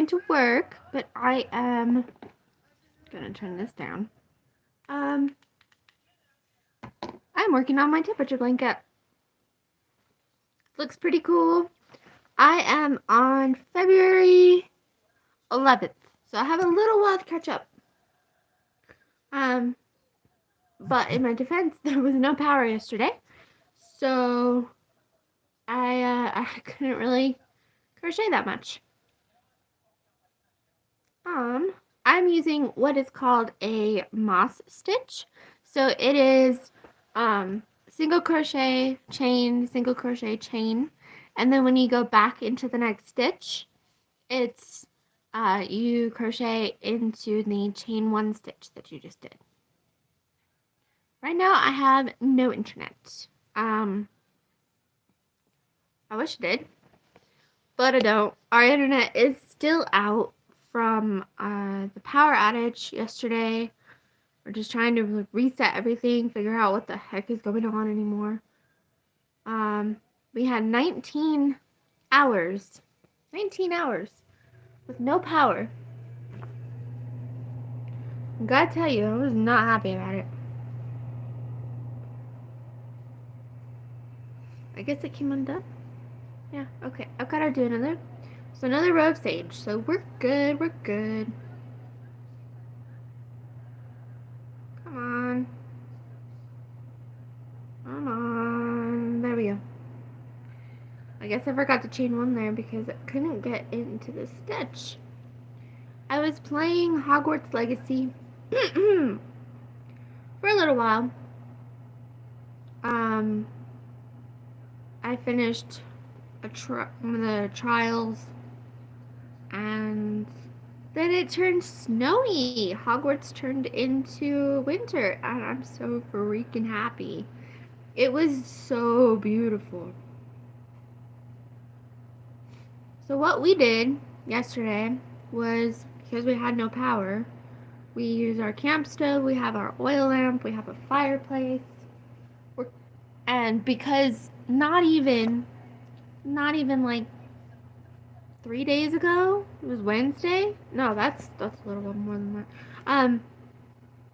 going to work, but I am gonna turn this down. I'm working on my temperature blanket. Looks pretty cool. I am on February 11th, so I have a little while to catch up. But in my defense, there was no power yesterday, so I couldn't really crochet that much. I'm using what is called a moss stitch. So it is single crochet, chain, single crochet, chain, and then when you go back into the next stitch, it's you crochet into the chain one stitch that you just did. Right now I have no internet. I wish I did, but I don't. Our internet is still out from the power outage yesterday. We're just trying to reset everything, figure out what the heck is going on anymore. We had 19 hours with no power. I gotta tell you, I was not happy about it. I guess it came undone. Yeah, okay. I've got to do another. So another row of sage. So we're good, we're good. Come on. Come on. There we go. I guess I forgot to chain one there because I couldn't get into the stitch. I was playing Hogwarts Legacy for a little while. I finished one of the trials, and then it turned snowy. Hogwarts turned into winter, and I'm so freaking happy. It was so beautiful. So what we did yesterday was, because we had no power, we used our camp stove, we have our oil lamp, we have a fireplace, and because not even like 3 days ago, it was Wednesday. No, that's a little bit more than that.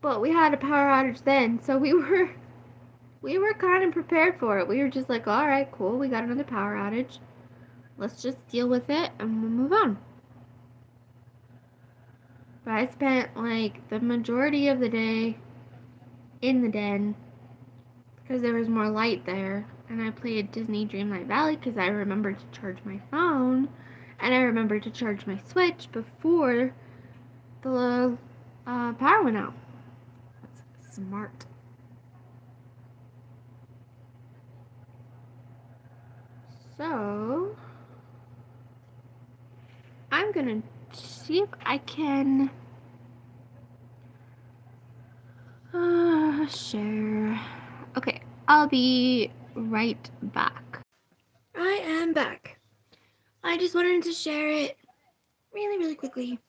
But we had a power outage then, so we were kind of prepared for it. We were just like, all right, cool, we got another power outage. Let's just deal with it and we'll move on. But I spent like the majority of the day in the den because there was more light there, and I played Disney Dreamlight Valley because I remembered to charge my phone, and I remembered to charge my Switch before the power went out. That's smart. So I'm gonna see if I can share. Okay, I'll be right back. I am back. I just wanted to share it really quickly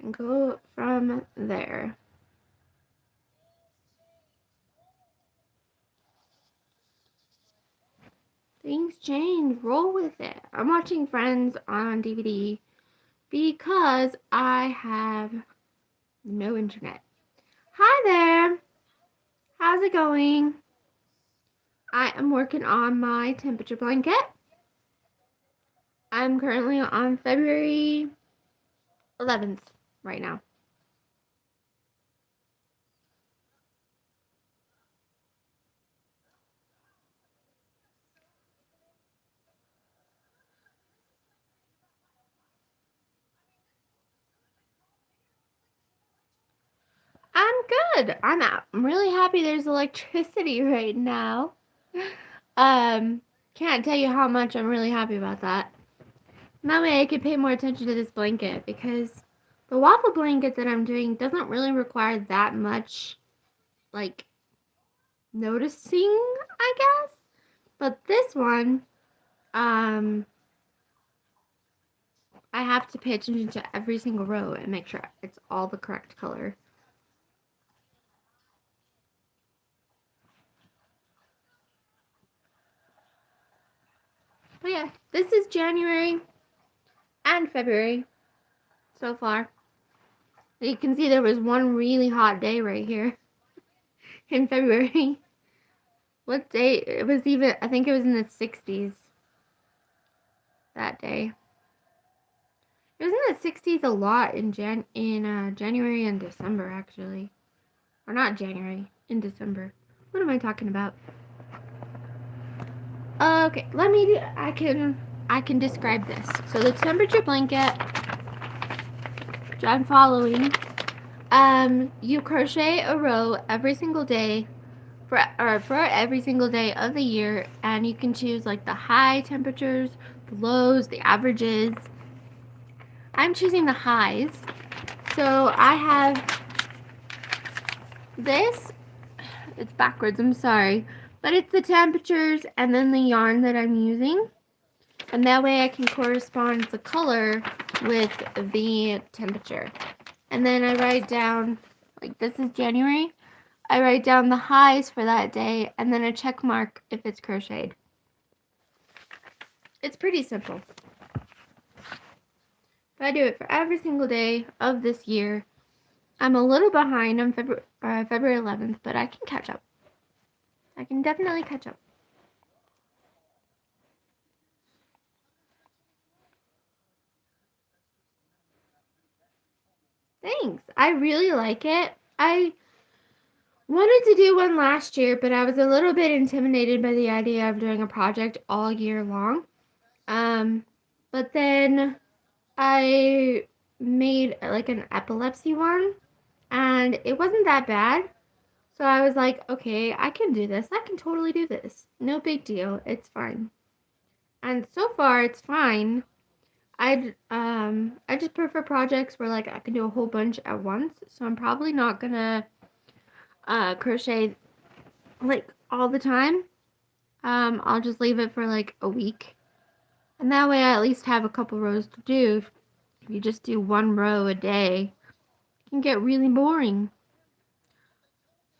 and go from there. Things change. Roll with it. I'm watching Friends on DVD because I have no internet. Hi there. How's it going? I am working on my temperature blanket. I'm currently on February 11th right now. I'm good. I'm really happy there's electricity right now. Can't tell you how much I'm really happy about that. That way I can pay more attention to this blanket, because the waffle blanket that I'm doing doesn't really require that much, like, noticing, I guess. But this one, I have to pay attention to every single row and make sure it's all the correct color. But yeah, this is January. in February so far. You can see there was one really hot day right here in February. What day? It was even, I think it was in the 60s that day. It was in the 60s a lot in January and December, actually. Or not January, in December. What am I talking about? Okay, I can describe this. So the temperature blanket, which I'm following, you crochet a row every single day for every single day of the year, and you can choose like the high temperatures, the lows, the averages. I'm choosing the highs. So I have this, it's backwards, I'm sorry, but it's the temperatures and then the yarn that I'm using. And that way I can correspond the color with the temperature. And then I write down, like this is January, I write down the highs for that day and then a check mark if it's crocheted. It's pretty simple. But I do it for every single day of this year. I'm a little behind on February 11th, but I can catch up. I can definitely catch up. Thanks. I really like it. I wanted to do one last year, but I was a little bit intimidated by the idea of doing a project all year long. But then I made like an epilepsy one, and it wasn't that bad. So I was like, okay, I can do this. I can totally do this. No big deal. It's fine. And so far, it's fine. I just prefer projects where like I can do a whole bunch at once. So I'm probably not gonna crochet like all the time. I'll just leave it for like a week, and that way I at least have a couple rows to do. If you just do one row a day, it can get really boring.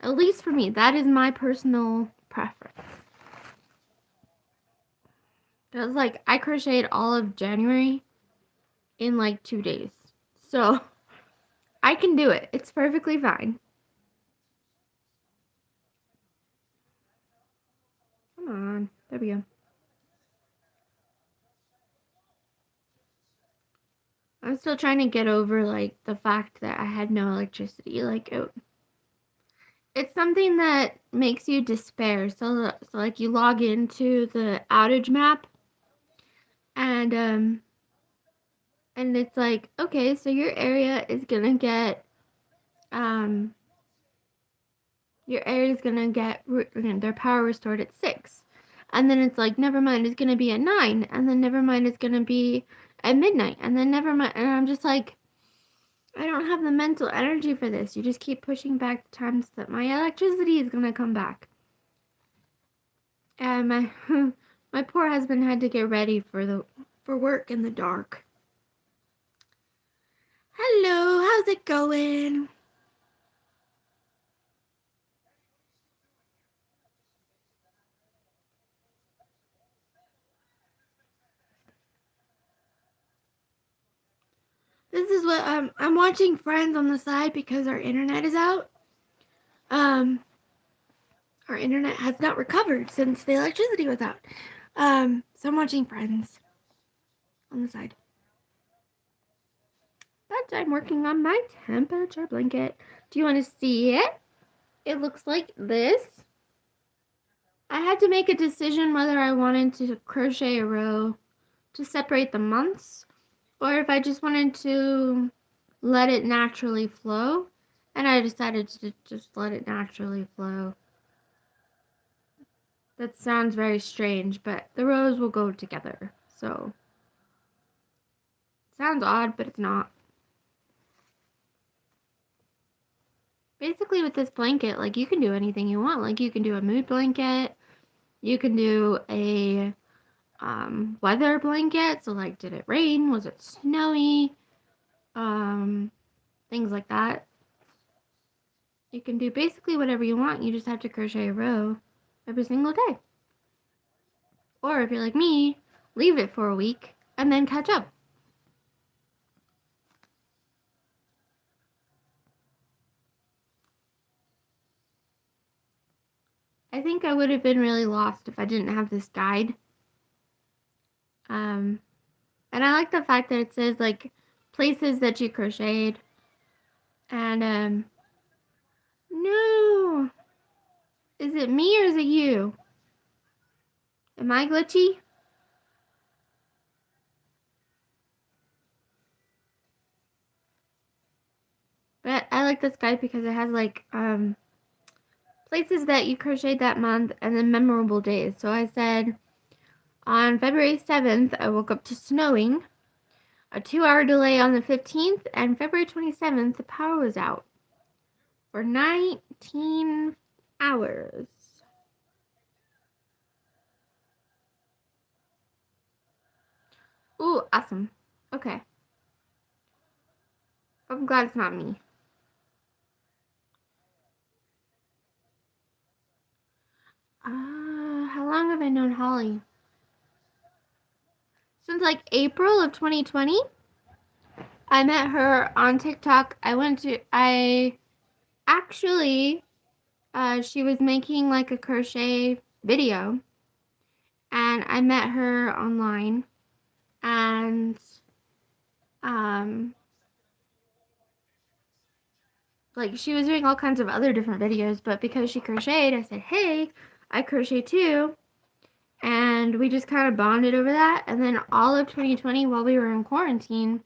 At least for me, that is my personal preference. Because like I crocheted all of January in like 2 days, so I can do it. It's perfectly fine. Come on, there we go. I'm still trying to get over like the fact that I had no electricity. Like it's something that makes you despair. So like you log into the outage map, and it's like, okay, so your area is gonna get um their power restored at 6. And then it's like, never mind, it's gonna be at 9, and then never mind, it's gonna be at midnight, and then never mind, and I'm just like, I don't have the mental energy for this. You just keep pushing back the times that my electricity is gonna come back. And my my poor husband had to get ready for work in the dark. Hello, how's it going? This is what I'm watching Friends on the side because our internet is out. Our internet has not recovered since the electricity was out. So I'm watching Friends on the side. But I'm working on my temperature blanket. Do you want to see it? It looks like this. I had to make a decision whether I wanted to crochet a row to separate the months, or if I just wanted to let it naturally flow, and I decided to just let it naturally flow. That sounds very strange, but the rows will go together, so sounds odd, but it's not. Basically with this blanket, like you can do anything you want. Like you can do a mood blanket, you can do a weather blanket, so like did it rain, was it snowy, things like that. You can do basically whatever you want. You just have to crochet a row every single day. Or if you're like me, leave it for a week and then catch up. I think I would have been really lost if I didn't have this guide. And I like the fact that it says like places that you crocheted. And no, is it me or is it you? Am I glitchy? But I like this guide because it has like places that you crocheted that month and then memorable days. So I said on February 7th, I woke up to snowing, a 2-hour delay on the 15th, and February 27th, the power was out for 19 hours. Ooh, awesome. Okay. I'm glad it's not me. How long have I known Holly? Since like April of 2020. I met her on TikTok. I actually, she was making like a crochet video, and I met her online, and um, like she was doing all kinds of other different videos, but because she crocheted, I said, hey, I crochet too. And we just kind of bonded over that. And then all of 2020, while we were in quarantine,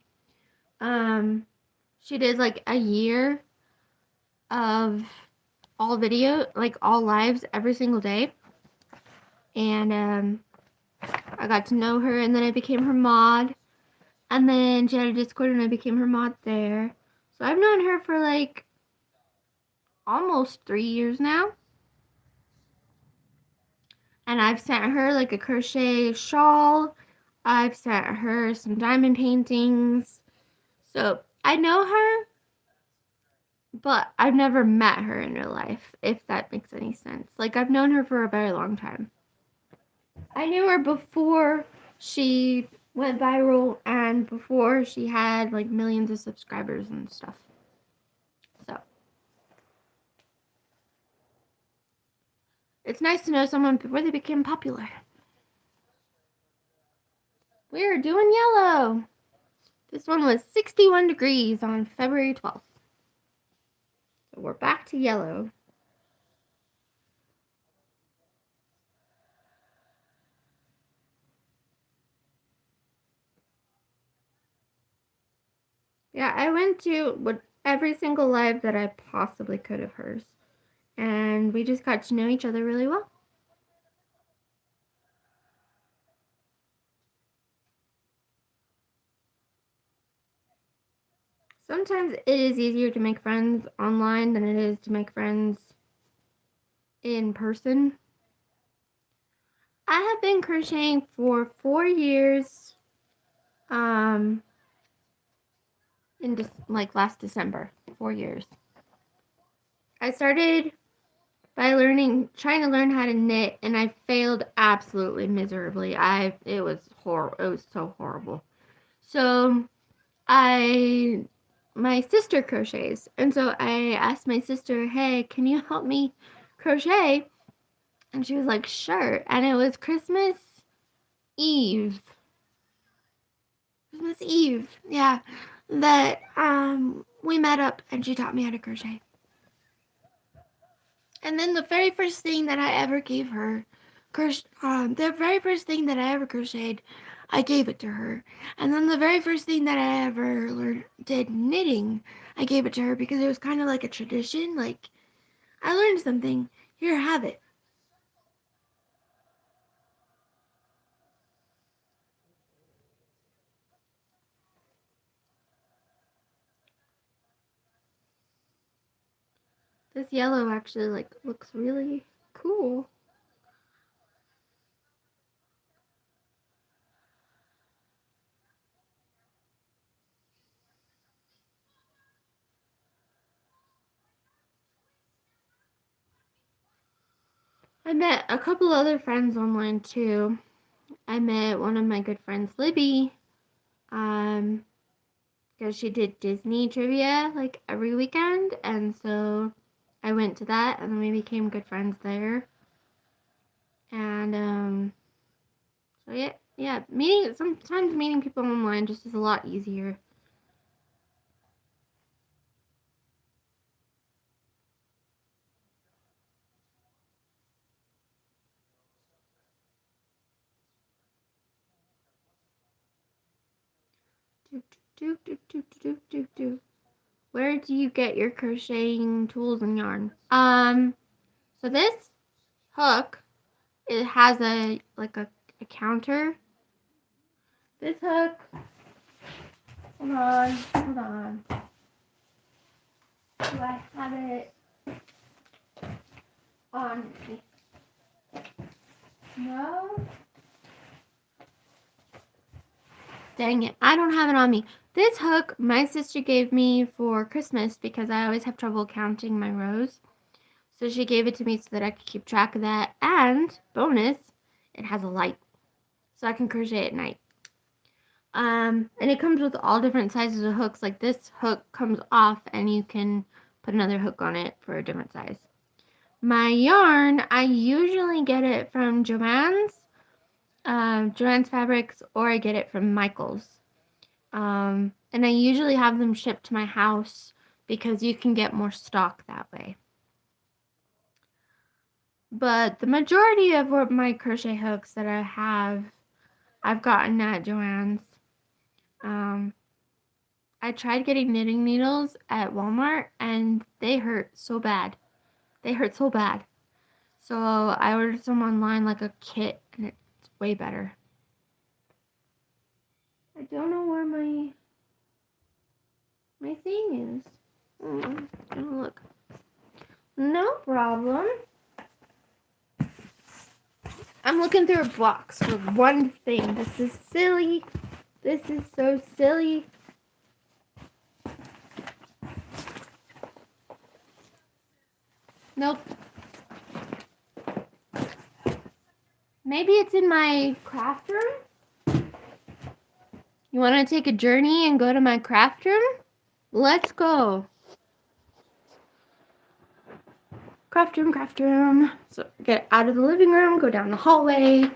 she did like a year of all video, like all lives every single day. And I got to know her, and then I became her mod. And then she had a Discord, and I became her mod there. So I've known her for like almost 3 years now. And I've sent her like a crochet shawl. I've sent her some diamond paintings. So I know her, but I've never met her in real life, if that makes any sense. Like, I've known her for a very long time. I knew her before she went viral and before she had like millions of subscribers and stuff. So it's nice to know someone before they became popular. We're doing yellow. This one was 61 degrees on February 12th. So we're back to yellow. Yeah, I went to every single live that I possibly could of hers. And we just got to know each other really well. Sometimes it is easier to make friends online than it is to make friends in person. I have been crocheting for 4 years. In like last December, 4 years. I started by trying to learn how to knit, and I failed absolutely miserably. It was horrible. It was so horrible. So my sister crochets, and so I asked my sister, "Hey, can you help me crochet?" And she was like, "Sure." And it was Christmas Eve. Christmas Eve, yeah. That we met up, and she taught me how to crochet. And then the very first thing that I ever gave her, the very first thing that I ever crocheted, I gave it to her. And then the very first thing that I ever did knitting, I gave it to her because it was kind of like a tradition. Like, I learned something. Here, have it. This yellow actually like looks really cool. I met a couple other friends online too. I met one of my good friends, Libby, because she did Disney trivia like every weekend, and so I went to that, and then we became good friends there. And so yeah, sometimes meeting people online just is a lot easier. Where do you get your crocheting tools and yarn? So this hook, it has a counter. This hook, hold on. Do I have it on me? No. Dang it, I don't have it on me. This hook my sister gave me for Christmas because I always have trouble counting my rows. So she gave it to me so that I could keep track of that. And bonus, it has a light, so I can crochet at night. And it comes with all different sizes of hooks. Like this hook comes off and you can put another hook on it for a different size. My yarn, I usually get it from Joann's Fabrics, or I get it from Michael's. And I usually have them shipped to my house because you can get more stock that way. But the majority of what my crochet hooks that I have, I've gotten at Joann's. I tried getting knitting needles at Walmart and they hurt so bad. They hurt so bad. So I ordered some online, like a kit, and it's way better. I don't know where my thing is. Gonna look. No problem. I'm looking through a box for one thing. This is silly. This is so silly. Nope. Maybe it's in my craft room? You want to take a journey and go to my craft room? Let's go. Craft room, craft room. So get out of the living room, go down the hallway.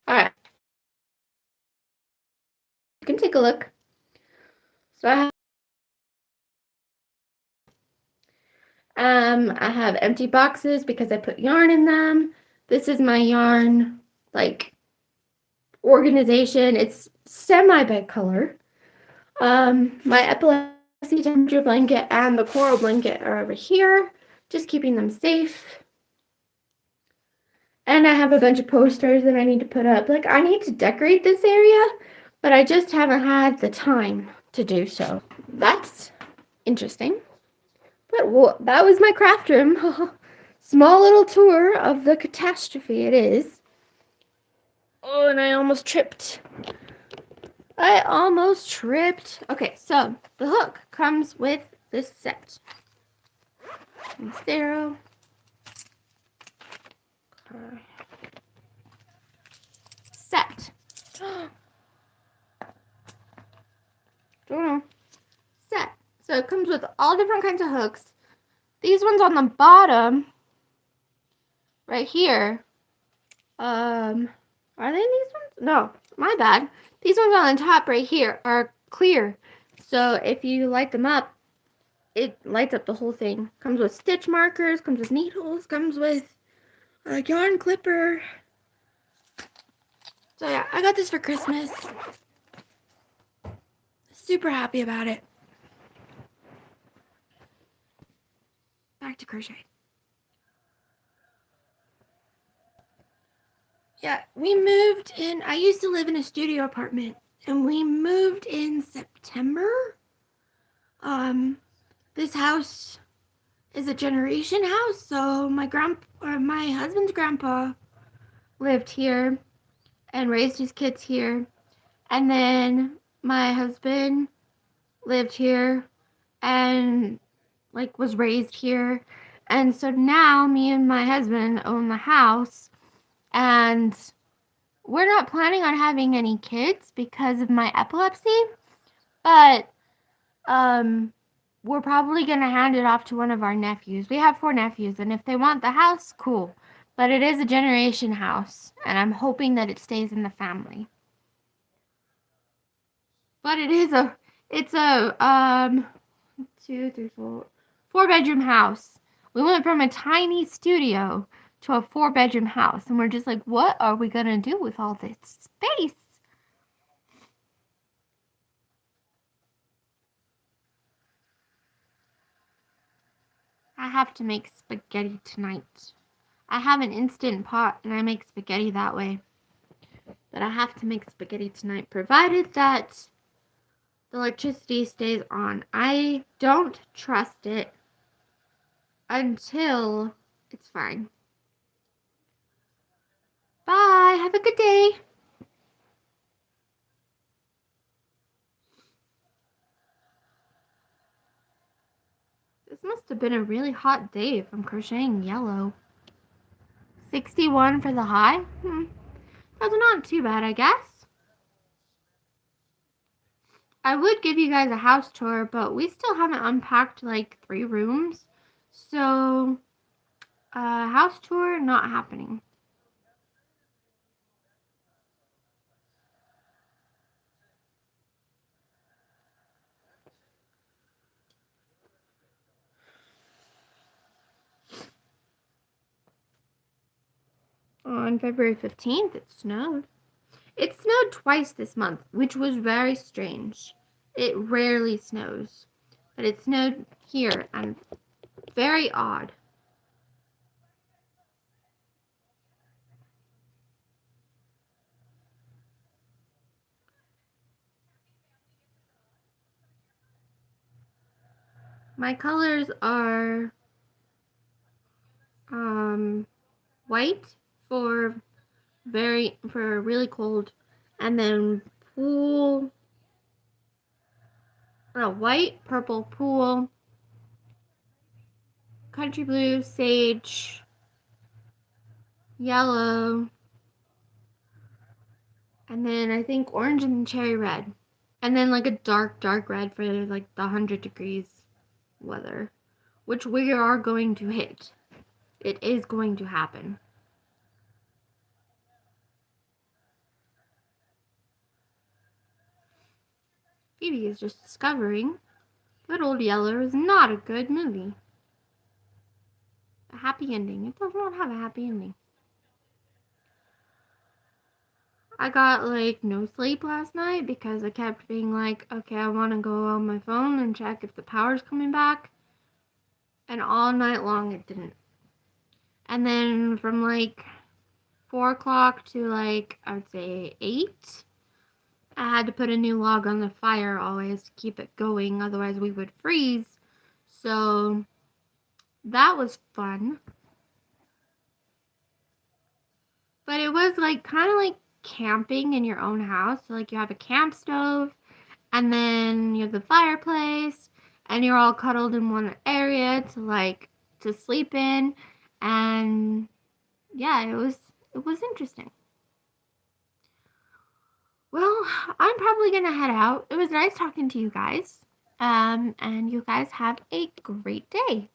Alright. You can take a look. So I have empty boxes because I put yarn in them. This is my yarn, like, organization. It's semi-bicolor. My epilepsy temperature blanket and the coral blanket are over here, just keeping them safe. And I have a bunch of posters that I need to put up. Like, I need to decorate this area, but I just haven't had the time to do so. That's interesting. But well, that was my craft room. Small little tour of the catastrophe it is. Oh, and I almost tripped. Okay, so the hook comes with this set. Zero. Set. Don't know. Set. So it comes with all different kinds of hooks. These ones on the bottom, right here, are they these ones? No, my bad. These ones on the top right here are clear. So if you light them up, it lights up the whole thing. Comes with stitch markers, comes with needles, comes with a yarn clipper. So yeah, I got this for Christmas. Super happy about it. Back to crochet. Yeah, we moved in. I used to live in a studio apartment, and we moved in September. This house is a generation house, so my husband's grandpa lived here and raised his kids here, and then my husband lived here and was raised here, and so now me and my husband own the house, and we're not planning on having any kids because of my epilepsy, but we're probably going to hand it off to one of our nephews. We have 4 nephews, and if they want the house, cool. But it is a generation house, and I'm hoping that it stays in the family. But it's a 2, 3, 4, 4-bedroom house. We went from a tiny studio to a 4-bedroom house, and we're just like, what are we gonna do with all this space? I have to make spaghetti tonight. I have an instant pot, and I make spaghetti that way. But I have to make spaghetti tonight, provided that the electricity stays on. I don't trust it until it's fine. Bye. Have a good day. This must have been a really hot day if I'm crocheting yellow. 61 for the high? That's not too bad, I guess. I would give you guys a house tour, but we still haven't unpacked like 3 rooms. So, house tour not happening. On February 15th, it snowed. It snowed twice this month, which was very strange. It rarely snows, but it snowed here, and very odd. My colors are white for really cold, and then white, purple, pool, country blue, sage, yellow, and then I think orange and cherry red, and then like a dark red for like the 100 degrees weather, which we are going to hit. It is going to happen. Phoebe is just discovering that Old Yeller is not a good movie. A happy ending. It does not have a happy ending. I got like no sleep last night because I kept being like, okay, I want to go on my phone and check if the power's coming back. And all night long it didn't. And then from like 4 o'clock to like, I would say 8, I had to put a new log on the fire always to keep it going, otherwise we would freeze. So that was fun. But it was like kind of like camping in your own house. So like you have a camp stove, and then you have the fireplace, and you're all cuddled in one area to sleep in. And yeah, it was interesting. Well, I'm probably gonna head out. It was nice talking to you guys. And you guys have a great day.